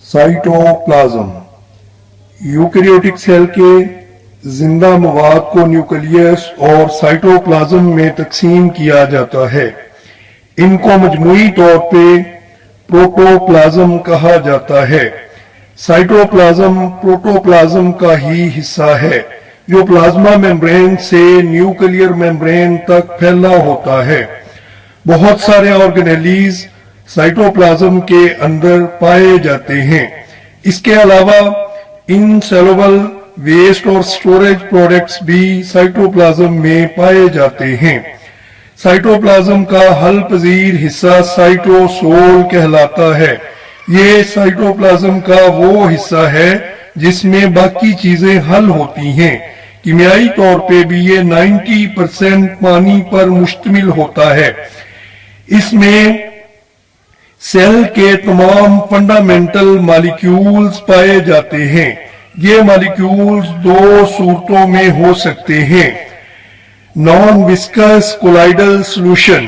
Cytoplasm eukaryotic cell के जिंदा मवाद को न्यूक्लियस और साइटोप्लाज्म में तकसीम किया जाता है। इनको मजमूई तौर पे प्रोटोप्लाज्म कहा जाता है। साइटोप्लाज्म प्रोटोप्लाज्म का ही हिस्सा है जो प्लाज्मा मेम्ब्रेन से न्यूक्लियर मेम्ब्रेन तक फैला होता है। बहुत सारे ऑर्गेनेलीज साइटोप्लाज्म के अंदर पाए जाते हैं। इसके अलावा इनसेलुबल वेस्ट और स्टोरेज प्रोडक्ट्स भी साइटोप्लाज्म में पाए जाते हैं। साइटोप्लाज्म का हल पजीर हिस्सा साइटोसोल कहलाता है। ये साइटोप्लाज्म का वो हिस्सा है जिसमें बाकी चीजें हल होती हैं। कीमियाई तौर पे भी ये 90% पानी पर मुश्तमिल होता है। इसमें सेल के तमाम फंडामेंटल मॉलिक्यूल्स पाए जाते हैं। ये मॉलिक्यूल्स दो सूरतों में हो सकते हैं, नॉन विस्कस कोलाइडल सॉल्यूशन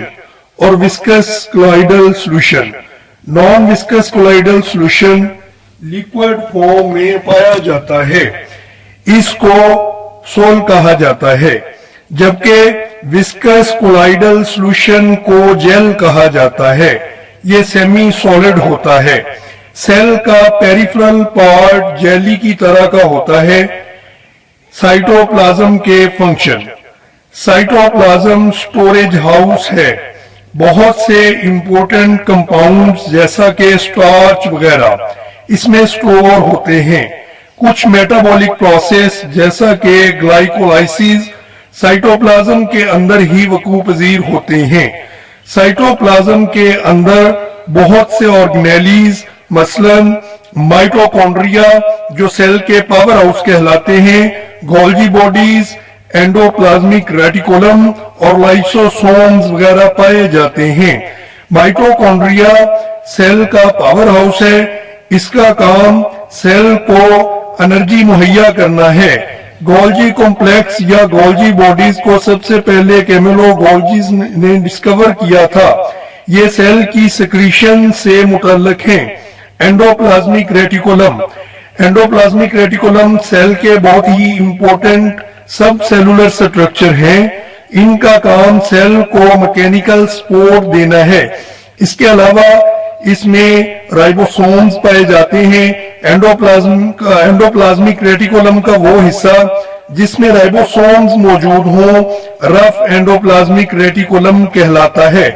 और viscous colloidal solution. Non viscous colloidal solution liquid form में पाया जाता है, इसको सोल कहा जाता है, जबकि विस्कस कोलाइडल सॉल्यूशन को जेल कहा जाता है। ये सेमी सॉलिड होता है। सेल का पेरिफेरल पार्ट जेली की तरह का होता है। साइटोप्लाज्म के फंक्शन। साइटोप्लाज्म स्टोरेज हाउस है। बहुत से इंपॉर्टेंट कंपाउंड्स जैसा कि स्टार्च वगैरह इसमें स्टोर होते हैं। कुछ मेटाबॉलिक प्रोसेस जैसा कि ग्लाइकोलाइसिस साइटोप्लाज्म के अंदर ही वकूअ पजीर होते हैं। साइटोप्लाज्म के अंदर बहुत से ऑर्गेनेलीज मसलन माइटोकॉन्ड्रिया जो सेल के पावर हाउस कहलाते हैं, गोल्जी बॉडीज, एंडोप्लाज्मिक रेटिकुलम और लाइसोसोम्स वगैरह पाए जाते हैं। माइटोकॉन्ड्रिया सेल का पावर हाउस है। इसका काम सेल को एनर्जी मुहैया करना है। गोल्जी कॉम्प्लेक्स या गोल्जी बॉडीज को सबसे पहले कैमिलो गोल्जीज ने डिस्कवर किया था। ये सेल की सिक्रीशन से मुतल्लिक हैं। Endoplasmic reticulum. Endoplasmic reticulum cell के बहुत ही इंपॉर्टेंट सब सेलुलर स्ट्रक्चर हैं। इनका काम सेल को मैकेनिकल सपोर्ट देना है। इसके अलावा इसमें राइबोसोम्स पाए जाते हैं। एंडोप्लाज्मिक रेटिकुलम का वो हिस्सा जिसमें राइबोसोम्स मौजूद हों रफ एंडोप्लाज्मिक रेटिकुलम कहलाता है।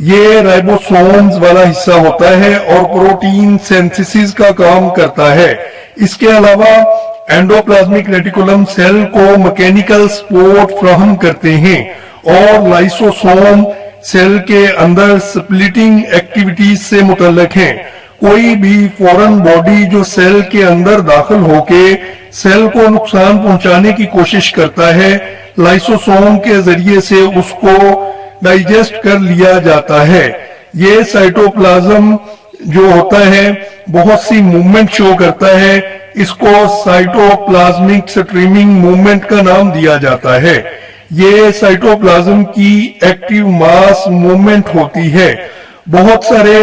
ये राइबोसोम्स वाला हिस्सा होता है और प्रोटीन सिंथेसिस का काम करता है। इसके अलावा एंडोप्लाज्मिक रेटिकुलम सेल को मैकेनिकल सपोर्ट फ्राहम करते हैं और लाइसोसोम सेल के अंदर स्प्लिटिंग एक्टिविटीज से मुतल्लिक हैं। कोई भी फॉरेन बॉडी जो सेल के अंदर दाखिल होके सेल को नुकसान पहुंचाने की कोशिश करता है, लाइसोसोम के जरिए से उसको डाइजेस्ट कर लिया जाता है। ये साइटोप्लाज्म जो होता है बहुत सी मूवमेंट शो करता है। इसको साइटोप्लाज्मिक स्ट्रीमिंग मूवमेंट का नाम दिया जाता है। ये साइटोप्लाज्म की एक्टिव मास मूवमेंट होती है। बहुत सारे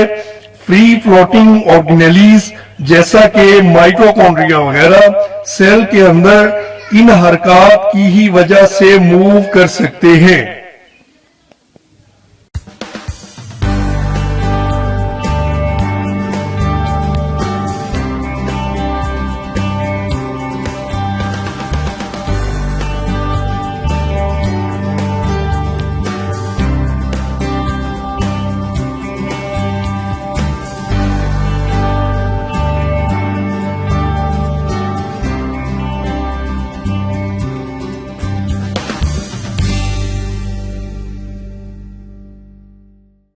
फ्री फ्लोटिंग ऑर्गेनेलीज जैसा कि माइटोकॉन्ड्रिया वगैरह सेल के अंदर इन हरकत की ही वजह से मूव कर सकते हैं।